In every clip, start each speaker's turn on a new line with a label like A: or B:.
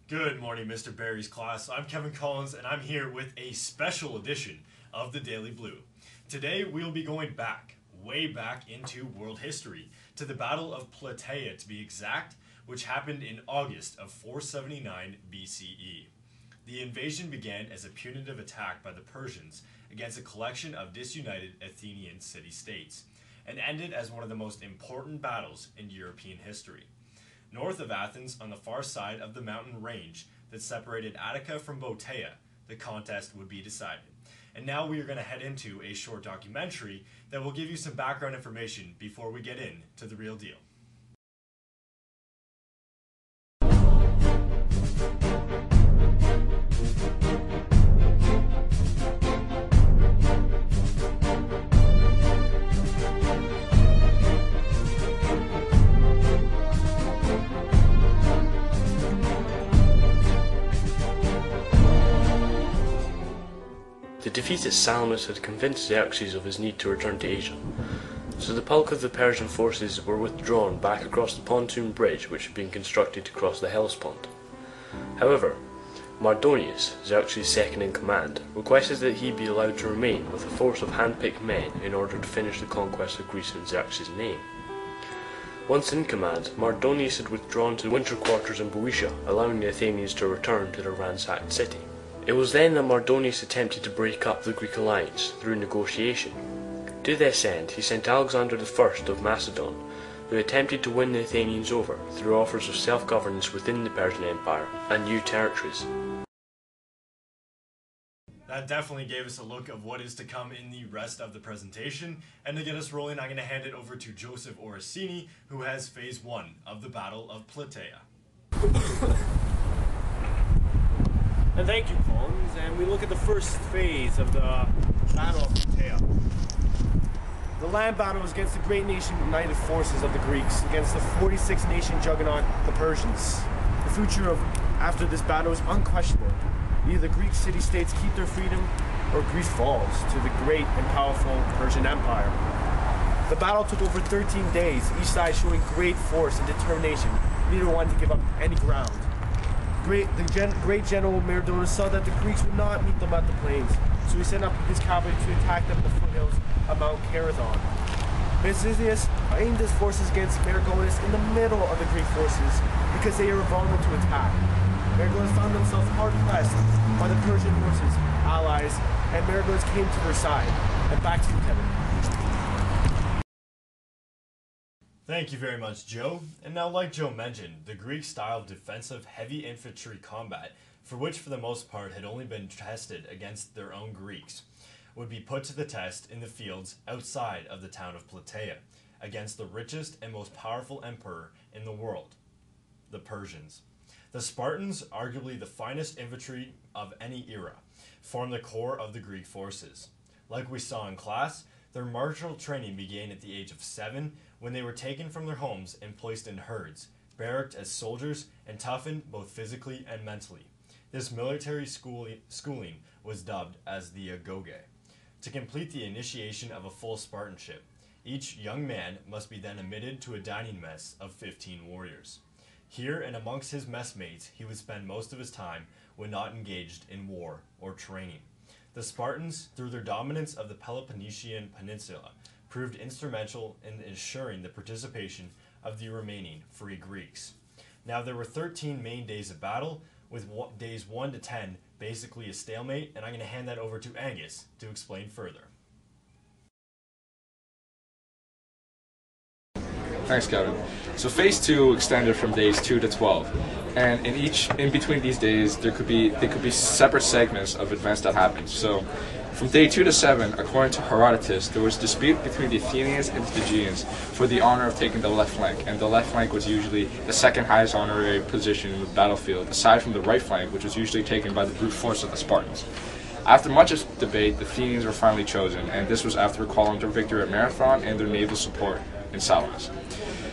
A: Good morning, Mr. Barry's class. I'm Kevin Collins, and I'm here with a special edition of the Daily Blue. Today, we'll be going back, way back into world history, to the Battle of Plataea, to be exact, which happened in August of 479 BCE. The invasion began as a punitive attack by the Persians against a collection of disunited Athenian city-states, and ended as one of the most important battles in European history. North of Athens, on the far side of the mountain range that separated Attica from Plataea, the contest would be decided. And now we are going to head into a short documentary that will give you some background information before we get into the real deal.
B: The defeated Salamis had convinced Xerxes of his need to return to Asia, so the bulk of the Persian forces were withdrawn back across the pontoon bridge which had been constructed to cross the Hellespont. However, Mardonius, Xerxes' second in command, requested that he be allowed to remain with a force of hand-picked men in order to finish the conquest of Greece in Xerxes' name. Once in command, Mardonius had withdrawn to winter quarters in Boeotia, allowing the Athenians to return to their ransacked city. It was then that Mardonius attempted to break up the Greek alliance through negotiation. To this end, he sent Alexander I of Macedon, who attempted to win the Athenians over through offers of self-governance within the Persian Empire and new territories.
A: That definitely gave us a look of what is to come in the rest of the presentation, and to get us rolling, I'm going to hand it over to Joseph Orsini, who has Phase 1 of the Battle of Plataea.
C: And thank you, Collins. And we look at the first phase of the Battle of Plataea. The land battle was against the great nation united forces of the Greeks against the 46-nation juggernaut, the Persians. The future after this battle is unquestionable. Either the Greek city-states keep their freedom, or Greece falls to the great and powerful Persian Empire. The battle took over 13 days, each side showing great force and determination, neither one to give up any ground. The great general Mardonius saw that the Greeks would not meet them at the plains, so he sent up his cavalry to attack them in the foothills of Mount Carathon. Mezentius aimed his forces against Mardonius in the middle of the Greek forces because they were vulnerable to attack. Mardonius found himself hard pressed by the Persian forces, allies, and Mardonius came to their side. And back to you, Kevin.
A: Thank you very much, Joe. And now, like Joe mentioned, the Greek style of defensive heavy infantry combat, for which for the most part had only been tested against their own Greeks, would be put to the test in the fields outside of the town of Plataea, against the richest and most powerful emperor in the world, the Persians. The Spartans, arguably the finest infantry of any era, formed the core of the Greek forces. Like we saw in class, their martial training began at the age of 7, when they were taken from their homes and placed in herds, barracked as soldiers, and toughened both physically and mentally. This military schooling was dubbed as the agoge. To complete the initiation of a full Spartanship, each young man must be then admitted to a dining mess of 15 warriors. Here and amongst his messmates, he would spend most of his time when not engaged in war or training. The Spartans, through their dominance of the Peloponnesian Peninsula, proved instrumental in ensuring the participation of the remaining free Greeks. Now, there were 13 main days of battle, with days 1 to 10 basically a stalemate, and I'm going to hand that over to Angus to explain further.
D: Thanks, Kevin. So phase 2 extended from days 2 to 12, and in between these days there could be separate segments of events that happened. So from day 2 to 7, according to Herodotus, there was dispute between the Athenians and the Phrygians for the honor of taking the left flank, and the left flank was usually the second highest honorary position in the battlefield, aside from the right flank, which was usually taken by the brute force of the Spartans. After much debate, the Athenians were finally chosen, and this was after recalling their victory at Marathon and their naval support in Salamis.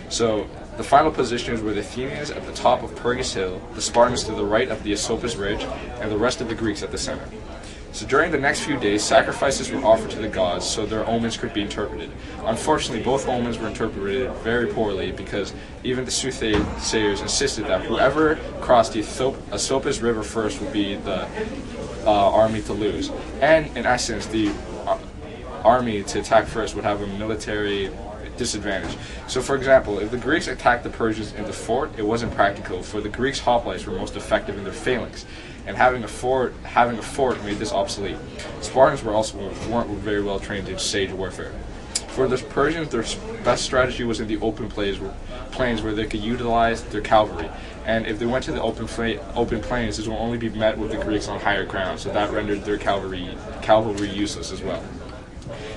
D: So the final positions were the Athenians at the top of Pergus Hill, the Spartans to the right of the Esopus Ridge, and the rest of the Greeks at the center. So during the next few days, sacrifices were offered to the gods so their omens could be interpreted. Unfortunately, both omens were interpreted very poorly because even the soothsayers insisted that whoever crossed the Asopus River first would be the army to lose. And in essence, the army to attack first would have a military disadvantage. So for example, if the Greeks attacked the Persians in the fort, it wasn't practical, for the Greeks' hoplites were most effective in their phalanx, and having a fort made this obsolete. Spartans weren't very well trained in sage warfare. For the Persians, their best strategy was in the open plains where they could utilize their cavalry. And if they went to the open plains, this will only be met with the Greeks on higher ground, so that rendered their cavalry useless as well.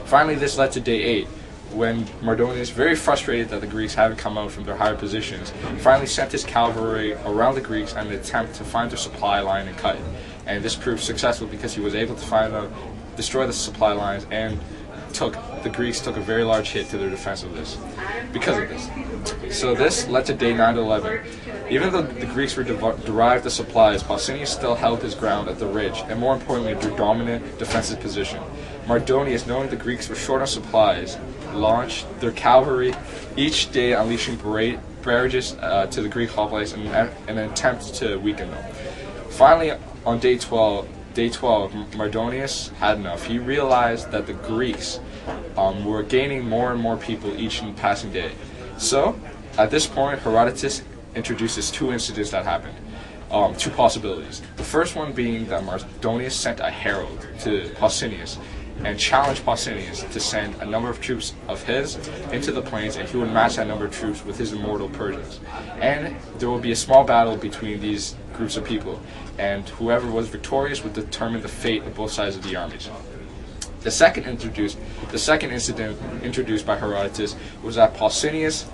D: Finally, this led to day 8, when Mardonius, very frustrated that the Greeks haven't come out from their higher positions, finally sent his cavalry around the Greeks in an attempt to find their supply line and cut it. And this proved successful because he was able to find them, destroy the supply lines, and the Greeks took a very large hit to their defense of this, because of this. So this led to day 9 to 11. Even though the Greeks were derived the supplies, Pausanias still held his ground at the ridge, and more importantly, their dominant defensive position. Mardonius, knowing the Greeks were short on supplies, launched their cavalry each day, unleashing barrages to the Greek hoplites in an attempt to weaken them. Finally, on day 12, Mardonius had enough. He realized that the Greeks were gaining more and more people each passing day. So, at this point, Herodotus introduces 2 incidents that happened. 2 possibilities. The first one being that Mardonius sent a herald to Pausanias and challenged Pausanias to send a number of troops of his into the plains, and he would match that number of troops with his immortal Persians. And there will be a small battle between these groups of people, and whoever was victorious would determine the fate of both sides of the armies. The second incident introduced by Herodotus was that Pausanias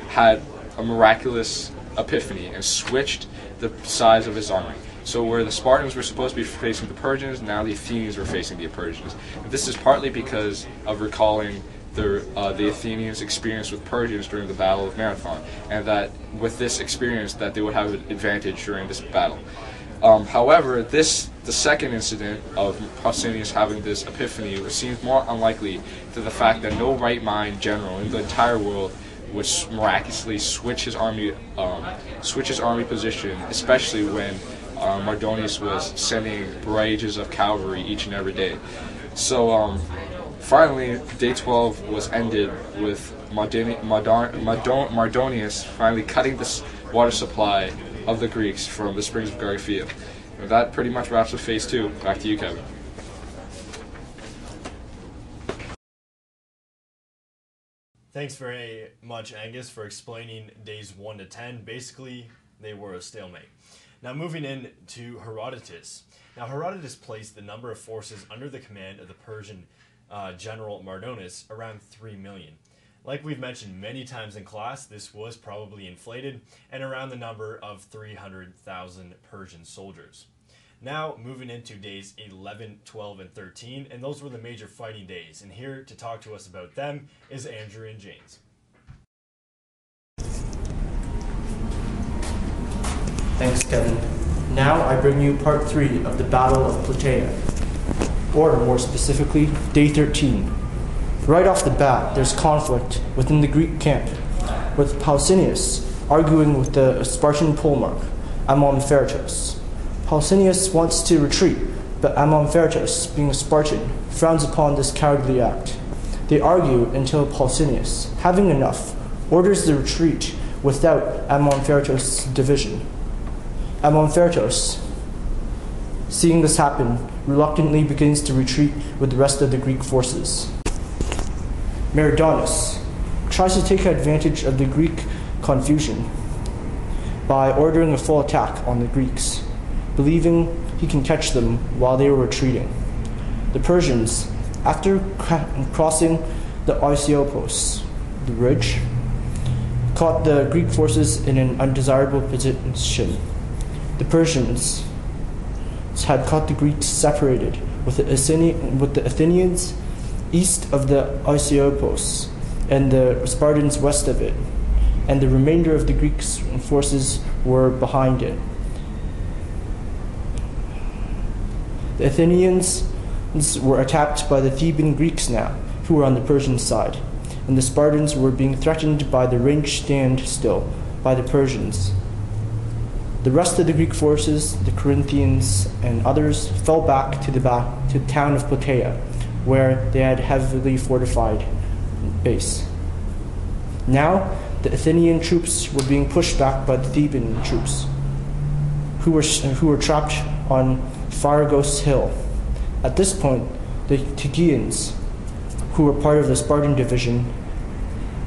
D: had a miraculous epiphany and switched the size of his army. So where the Spartans were supposed to be facing the Persians, now the Athenians were facing the Persians. And this is partly because of recalling the Athenians' experience with Persians during the Battle of Marathon, and that with this experience that they would have an advantage during this battle. However, the second incident of Pausanias having this epiphany seems more unlikely to the fact that no right mind general in the entire world would miraculously switch his army position, especially when Mardonius was sending barrages of cavalry each and every day. So finally, day 12 was ended with Mardonius finally cutting the water supply of the Greeks from the springs of Gargantua. And that pretty much wraps up phase 2. Back to you, Kevin.
A: Thanks very much, Angus, for explaining days 1 to 10. Basically, they were a stalemate. Now moving in to Herodotus. Now Herodotus placed the number of forces under the command of the Persian general Mardonius around 3 million. Like we've mentioned many times in class, this was probably inflated and around the number of 300,000 Persian soldiers. Now moving into days 11, 12, and 13, and those were the major fighting days. And here to talk to us about them is Andrew and James.
E: Thanks, Kevin. Now I bring you part 3 of the Battle of Plataea, or more specifically, day 13. Right off the bat, there's conflict within the Greek camp, with Pausanias arguing with the Spartan polemarch, Amonfertos. Pausanias wants to retreat, but Amonfertos, being a Spartan, frowns upon this cowardly act. They argue until Pausanias, having enough, orders the retreat without Amonfertos' division. Amonfertos, seeing this happen, reluctantly begins to retreat with the rest of the Greek forces. Mardonius tries to take advantage of the Greek confusion by ordering a full attack on the Greeks, believing he can catch them while they were retreating. The Persians, after crossing the Oisiopos, the ridge, caught the Greek forces in an undesirable position. The Persians had caught the Greeks separated, with the Athenians east of the Oisiopos and the Spartans west of it, and the remainder of the Greek forces were behind it. The Athenians were attacked by the Theban Greeks now, who were on the Persian side, and the Spartans were being threatened by the ranged standstill by the Persians. The rest of the Greek forces, the Corinthians and others, fell back to the town of Plataea, where they had heavily fortified base. Now, the Athenian troops were being pushed back by the Theban troops, who were trapped on Pharagos Hill. At this point, the Tegeans, who were part of the Spartan division,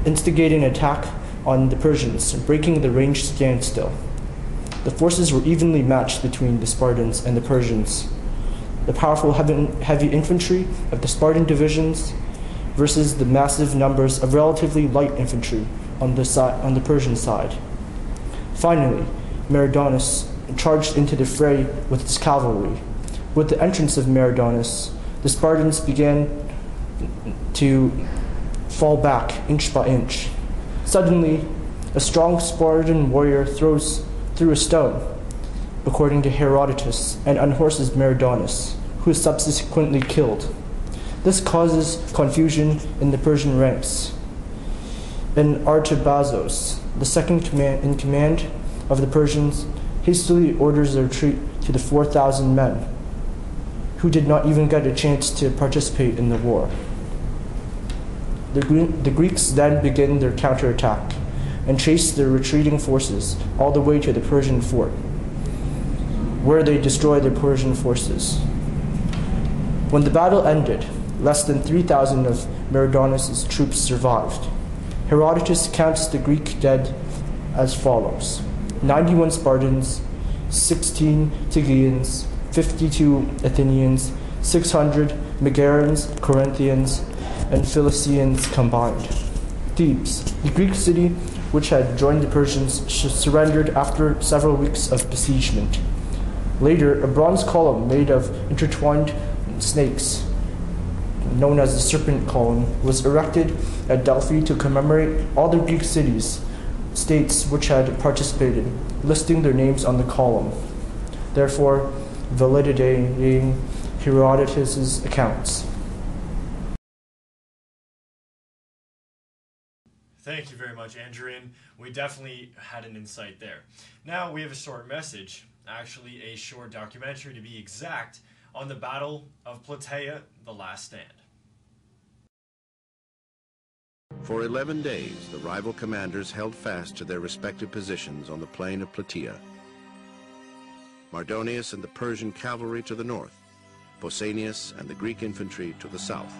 E: instigated an attack on the Persians, breaking the ranged standstill. The forces were evenly matched between the Spartans and the Persians. The powerful heavy infantry of the Spartan divisions versus the massive numbers of relatively light infantry on the Persian side. Finally, Meridaunus charged into the fray with its cavalry. With the entrance of Meridaunus, the Spartans began to fall back inch by inch. Suddenly, a strong Spartan warrior threw a stone, according to Herodotus, and unhorses Meridaunus, who is subsequently killed. This causes confusion in the Persian ranks. And Artabazos, the second in command of the Persians, hastily orders a retreat to the 4,000 men, who did not even get a chance to participate in the war. The Greeks then begin their counterattack and chase their retreating forces all the way to the Persian fort, where they destroy the Persian forces. When the battle ended, less than 3,000 of Meridaunus' troops survived. Herodotus counts the Greek dead as follows: 91 Spartans, 16 Tegeans, 52 Athenians, 600 Megareans, Corinthians, and Philistines combined. Thebes, the Greek city which had joined the Persians, surrendered after several weeks of besiegement. Later, a bronze column made of intertwined snakes, known as the Serpent Column, was erected at Delphi to commemorate all the Greek states which had participated, listing their names on the column, therefore validating Herodotus' accounts.
A: Thank you very much, Andrew, and we definitely had an insight there. Now we have a short message, actually a short documentary to be exact, on the Battle of Plataea, the Last Stand.
F: For 11 days, the rival commanders held fast to their respective positions on the plain of Plataea. Mardonius and the Persian cavalry to the north, Pausanias and the Greek infantry to the south.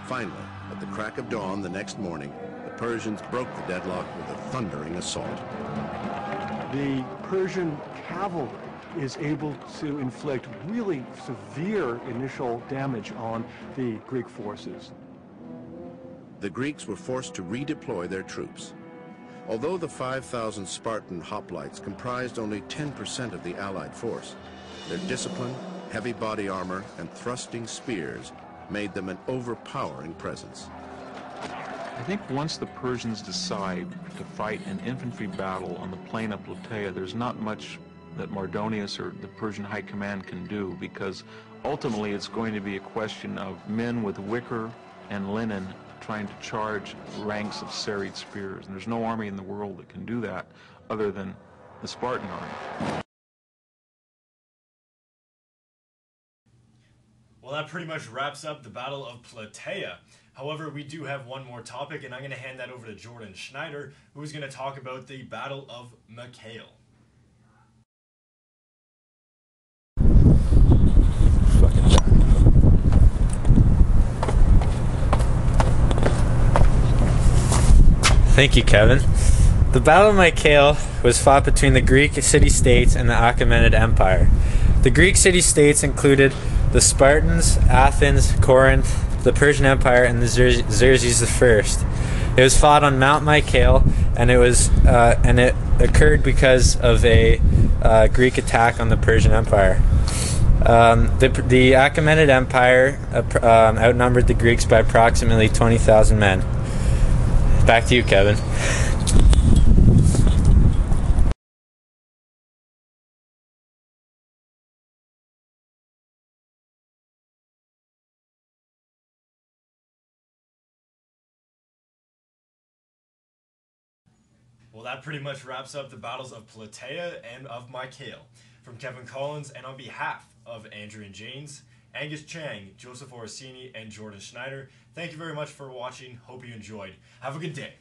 F: Finally, at the crack of dawn the next morning, the Persians broke the deadlock with a thundering assault.
G: The Persian cavalry is able to inflict really severe initial damage on the Greek forces.
F: The Greeks were forced to redeploy their troops. Although the 5,000 Spartan hoplites comprised only 10% of the Allied force, their discipline, heavy body armor, and thrusting spears made them an overpowering presence.
H: I think once the Persians decide to fight an infantry battle on the plain of Plataea, there's not much that Mardonius or the Persian High Command can do, because ultimately it's going to be a question of men with wicker and linen trying to charge ranks of serried spears. And there's no army in the world that can do that other than the Spartan army.
A: Well, that pretty much wraps up the Battle of Plataea. However, we do have one more topic, and I'm going to hand that over to Jordan Schneider, who is going to talk about the Battle of Mycale.
I: Thank you, Kevin. The Battle of Mycale was fought between the Greek city-states and the Achaemenid Empire. The Greek city-states included the Spartans, Athens, Corinth, the Persian Empire, and the Xerxes I. It was fought on Mount Mycale, and it occurred because of a Greek attack on the Persian Empire. The Achaemenid Empire outnumbered the Greeks by approximately 20,000 men. Back to you, Kevin.
A: Well, that pretty much wraps up the battles of Plataea and of Mycale. From Kevin Collins and on behalf of Andrew and James, Angus Chang, Joseph Orsini, and Jordan Schneider, thank you very much for watching. Hope you enjoyed. Have a good day.